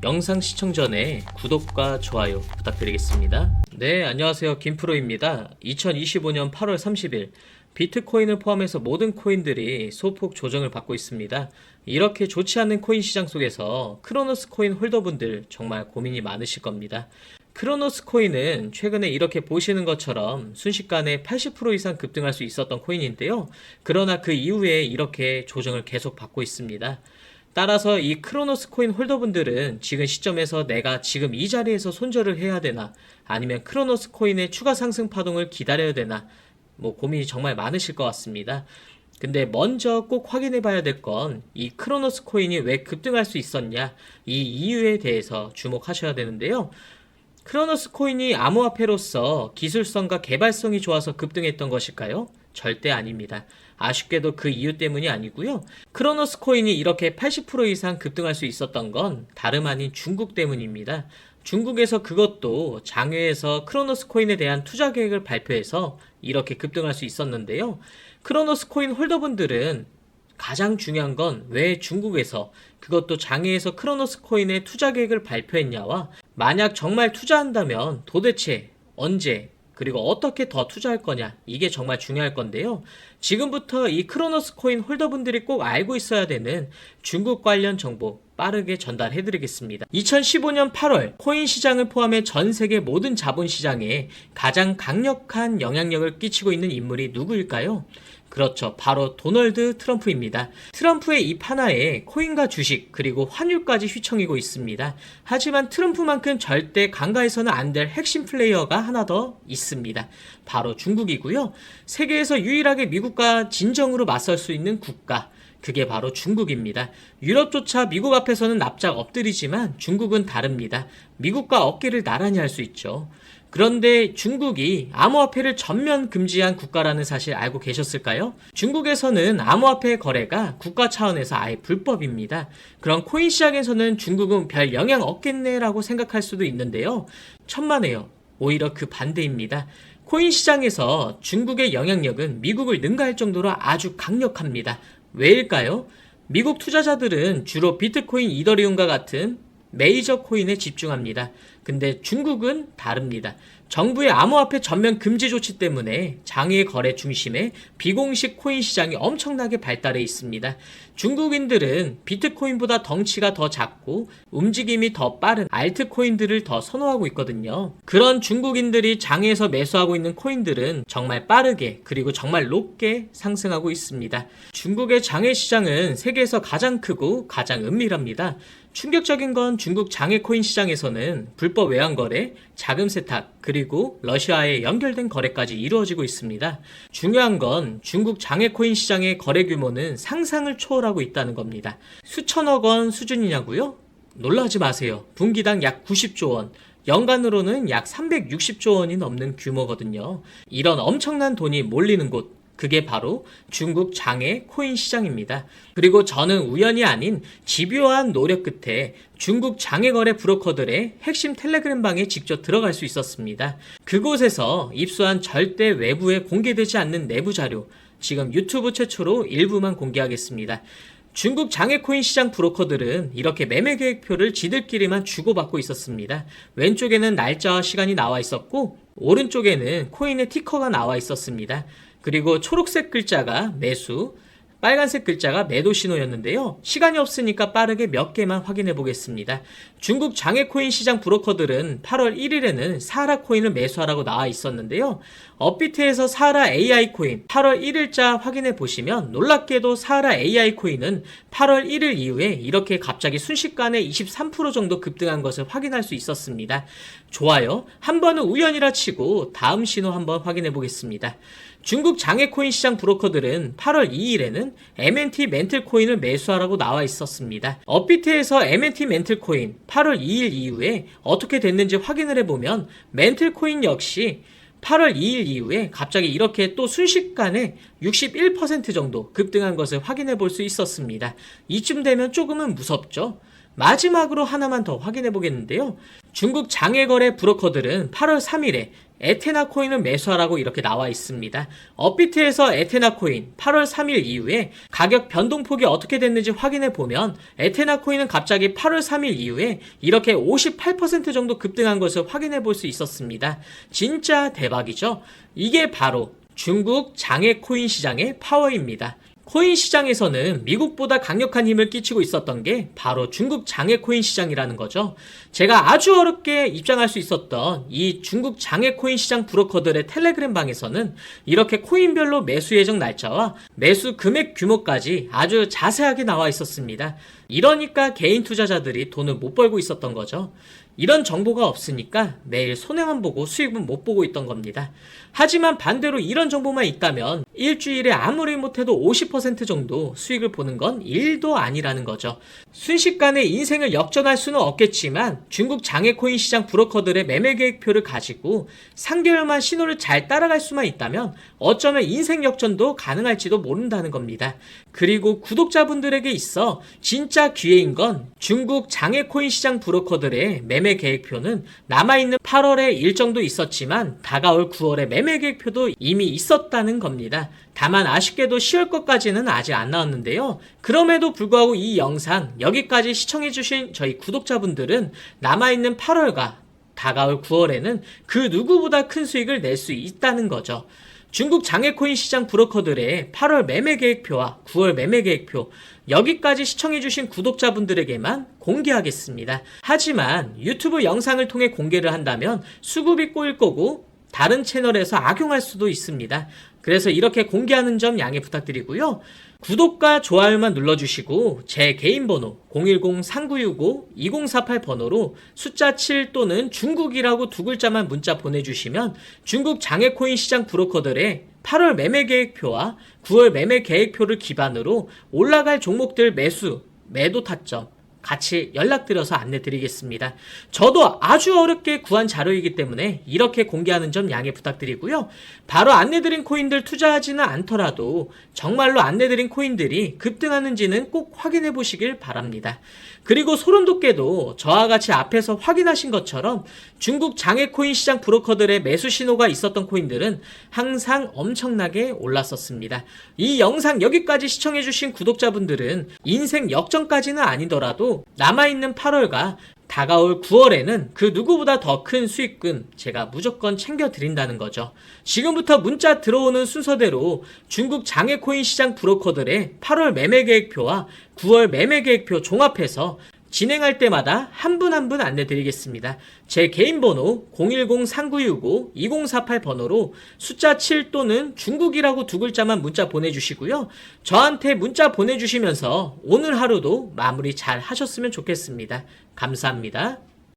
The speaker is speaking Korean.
영상 시청 전에 구독과 좋아요 부탁드리겠습니다. 네, 안녕하세요. 김프로입니다. 2025년 8월 30일 비트코인을 포함해서 모든 코인들이 소폭 조정을 받고 있습니다. 이렇게 좋지 않은 코인 시장 속에서 크로노스 코인 홀더분들 정말 고민이 많으실 겁니다. 크로노스 코인은 최근에 이렇게 보시는 것처럼 순식간에 80% 이상 급등할 수 있었던 코인인데요. 그러나 그 이후에 이렇게 조정을 계속 받고 있습니다. 따라서 이 크로노스 코인 홀더분들은 지금 시점에서 내가 지금 이 자리에서 손절을 해야 되나, 아니면 크로노스 코인의 추가 상승 파동을 기다려야 되나, 고민이 정말 많으실 것 같습니다. 근데 먼저 꼭 확인해 봐야 될 건 이 크로노스 코인이 왜 급등할 수 있었냐, 이 이유에 대해서 주목하셔야 되는데요. 크로노스 코인이 암호화폐로서 기술성과 개발성이 좋아서 급등했던 것일까요? 절대 아닙니다. 아쉽게도 그 이유 때문이 아니고요. 크로노스 코인이 이렇게 80% 이상 급등할 수 있었던 건 다름 아닌 중국 때문입니다. 중국에서 그것도 장외에서 크로노스 코인에 대한 투자 계획을 발표해서 이렇게 급등할 수 있었는데요. 크로노스 코인 홀더분들은 가장 중요한 건 왜 중국에서, 그것도 장외에서 크로노스 코인의 투자 계획을 발표했냐와, 만약 정말 투자한다면 도대체 언제 그리고 어떻게 더 투자할 거냐, 이게 정말 중요할 건데요. 지금부터 이 크로노스 코인 홀더분들이 꼭 알고 있어야 되는 중국 관련 정보 빠르게 전달해 드리겠습니다. 2015년 8월 코인 시장을 포함해 전 세계 모든 자본 시장에 가장 강력한 영향력을 끼치고 있는 인물이 누구일까요? 그렇죠. 바로 도널드 트럼프입니다. 트럼프의 입 하나에 코인과 주식 그리고 환율까지 휘청이고 있습니다. 하지만 트럼프만큼 절대 간과해서는 안 될 핵심 플레이어가 하나 더 있습니다. 바로 중국이고요. 세계에서 유일하게 미국과 진정으로 맞설 수 있는 국가, 그게 바로 중국입니다. 유럽조차 미국 앞에서는 납작 엎드리지만 중국은 다릅니다. 미국과 어깨를 나란히 할 수 있죠. 그런데 중국이 암호화폐를 전면 금지한 국가라는 사실 알고 계셨을까요? 중국에서는 암호화폐 거래가 국가 차원에서 아예 불법입니다. 그런 코인 시장에서는 중국은 별 영향 없겠네라고 생각할 수도 있는데요. 천만에요. 오히려 그 반대입니다. 코인 시장에서 중국의 영향력은 미국을 능가할 정도로 아주 강력합니다. 왜일까요? 미국 투자자들은 주로 비트코인, 이더리움과 같은 메이저 코인에 집중합니다. 근데 중국은 다릅니다. 정부의 암호화폐 전면 금지 조치 때문에 장외 거래 중심의 비공식 코인 시장이 엄청나게 발달해 있습니다. 중국인들은 비트코인보다 덩치가 더 작고 움직임이 더 빠른 알트코인들을 더 선호하고 있거든요. 그런 중국인들이 장외에서 매수하고 있는 코인들은 정말 빠르게 그리고 정말 높게 상승하고 있습니다. 중국의 장외 시장은 세계에서 가장 크고 가장 은밀합니다. 충격적인 건 중국 장외 코인 시장에서는 불법 외환 거래, 자금 세탁, 그리고 러시아에 연결된 거래까지 이루어지고 있습니다. 중요한 건 중국 장외 코인 시장의 거래 규모는 상상을 초월하고 있다는 겁니다. 수천억 원 수준이냐고요? 놀라지 마세요. 분기당 약 90조 원. 연간으로는 약 360조 원이 넘는 규모거든요. 이런 엄청난 돈이 몰리는 곳, 그게 바로 중국 장외 코인 시장입니다. 그리고 저는 우연이 아닌 집요한 노력 끝에 중국 장외 거래 브로커들의 핵심 텔레그램 방에 직접 들어갈 수 있었습니다. 그곳에서 입수한 절대 외부에 공개되지 않는 내부 자료, 지금 유튜브 최초로 일부만 공개하겠습니다. 중국 장외 코인 시장 브로커들은 이렇게 매매 계획표를 지들끼리만 주고받고 있었습니다. 왼쪽에는 날짜와 시간이 나와 있었고, 오른쪽에는 코인의 티커가 나와 있었습니다. 그리고 초록색 글자가 매수, 빨간색 글자가 매도 신호였는데요. 시간이 없으니까 빠르게 몇 개만 확인해 보겠습니다. 중국 장외 코인 시장 브로커들은 8월 1일에는 사하라 코인을 매수하라고 나와 있었는데요. 업비트에서 사하라 AI 코인 8월 1일자 확인해 보시면 놀랍게도 사하라 AI 코인은 8월 1일 이후에 이렇게 갑자기 순식간에 23% 정도 급등한 것을 확인할 수 있었습니다. 좋아요. 한 번은 우연이라 치고 다음 신호 한번 확인해 보겠습니다. 중국 장외 코인 시장 브로커들은 8월 2일에는 MNT 멘틀 코인을 매수하라고 나와 있었습니다. 업비트에서 MNT 멘틀 코인 8월 2일 이후에 어떻게 됐는지 확인을 해보면 멘틀 코인 역시 8월 2일 이후에 갑자기 이렇게 또 순식간에 61% 정도 급등한 것을 확인해 볼 수 있었습니다. 이쯤 되면 조금은 무섭죠? 마지막으로 하나만 더 확인해 보겠는데요. 중국 장외거래 브로커들은 8월 3일에 에테나 코인을 매수하라고 이렇게 나와 있습니다. 업비트에서 에테나 코인 8월 3일 이후에 가격 변동폭이 어떻게 됐는지 확인해 보면 에테나 코인은 갑자기 8월 3일 이후에 이렇게 58% 정도 급등한 것을 확인해 볼 수 있었습니다. 진짜 대박이죠? 이게 바로 중국 장외 코인 시장의 파워입니다. 코인 시장에서는 미국보다 강력한 힘을 끼치고 있었던 게 바로 중국 장외 코인 시장이라는 거죠. 제가 아주 어렵게 입장할 수 있었던 이 중국 장외 코인 시장 브로커들의 텔레그램 방에서는 이렇게 코인별로 매수 예정 날짜와 매수 금액 규모까지 아주 자세하게 나와 있었습니다. 이러니까 개인 투자자들이 돈을 못 벌고 있었던 거죠. 이런 정보가 없으니까 매일 손해만 보고 수익은 못 보고 있던 겁니다. 하지만 반대로 이런 정보만 있다면 일주일에 아무리 못해도 50% 정도 수익을 보는 건 일도 아니라는 거죠. 순식간에 인생을 역전할 수는 없겠지만 중국 장외코인 시장 브로커들의 매매 계획표를 가지고 3개월만 신호를 잘 따라갈 수만 있다면 어쩌면 인생 역전도 가능할지도 모른다는 겁니다. 그리고 구독자분들에게 있어 진짜 기회인 건 중국 장외코인 시장 브로커들의 매매 계획표는 남아있는 8월에 일정도 있었지만 다가올 9월에 매매 계획표도 이미 있었다는 겁니다. 다만 아쉽게도 10월 것까지는 아직 안 나왔는데요. 그럼에도 불구하고 이 영상 여기까지 시청해주신 저희 구독자분들은 남아있는 8월과 다가올 9월에는 그 누구보다 큰 수익을 낼 수 있다는 거죠. 중국 장외코인 시장 브로커들의 8월 매매 계획표와 9월 매매 계획표 여기까지 시청해주신 구독자분들에게만 공개하겠습니다. 하지만 유튜브 영상을 통해 공개를 한다면 수급이 꼬일 거고 다른 채널에서 악용할 수도 있습니다. 그래서 이렇게 공개하는 점 양해 부탁드리고요. 구독과 좋아요만 눌러주시고 제 개인 번호 010-3965-2048 번호로 숫자 7 또는 중국이라고 두 글자만 문자 보내주시면 중국 장외코인 시장 브로커들의 8월 매매 계획표와 9월 매매 계획표를 기반으로 올라갈 종목들 매수, 매도 타점 같이 연락드려서 안내드리겠습니다. 저도 아주 어렵게 구한 자료이기 때문에 이렇게 공개하는 점 양해 부탁드리고요. 바로 안내드린 코인들 투자하지는 않더라도 정말로 안내드린 코인들이 급등하는지는 꼭 확인해 보시길 바랍니다. 그리고 소름돋게도 저와 같이 앞에서 확인하신 것처럼 중국 장외코인 시장 브로커들의 매수 신호가 있었던 코인들은 항상 엄청나게 올랐었습니다. 이 영상 여기까지 시청해주신 구독자분들은 인생 역전까지는 아니더라도 남아있는 8월과 다가올 9월에는 그 누구보다 더 큰 수익금 제가 무조건 챙겨드린다는 거죠. 지금부터 문자 들어오는 순서대로 중국 장외코인 시장 브로커들의 8월 매매 계획표와 9월 매매 계획표 종합해서 진행할 때마다 한 분 한 분 안내드리겠습니다. 제 개인 번호 010-3965-2048 번호로 숫자 7 또는 중국이라고 두 글자만 문자 보내주시고요. 저한테 문자 보내주시면서 오늘 하루도 마무리 잘 하셨으면 좋겠습니다. 감사합니다.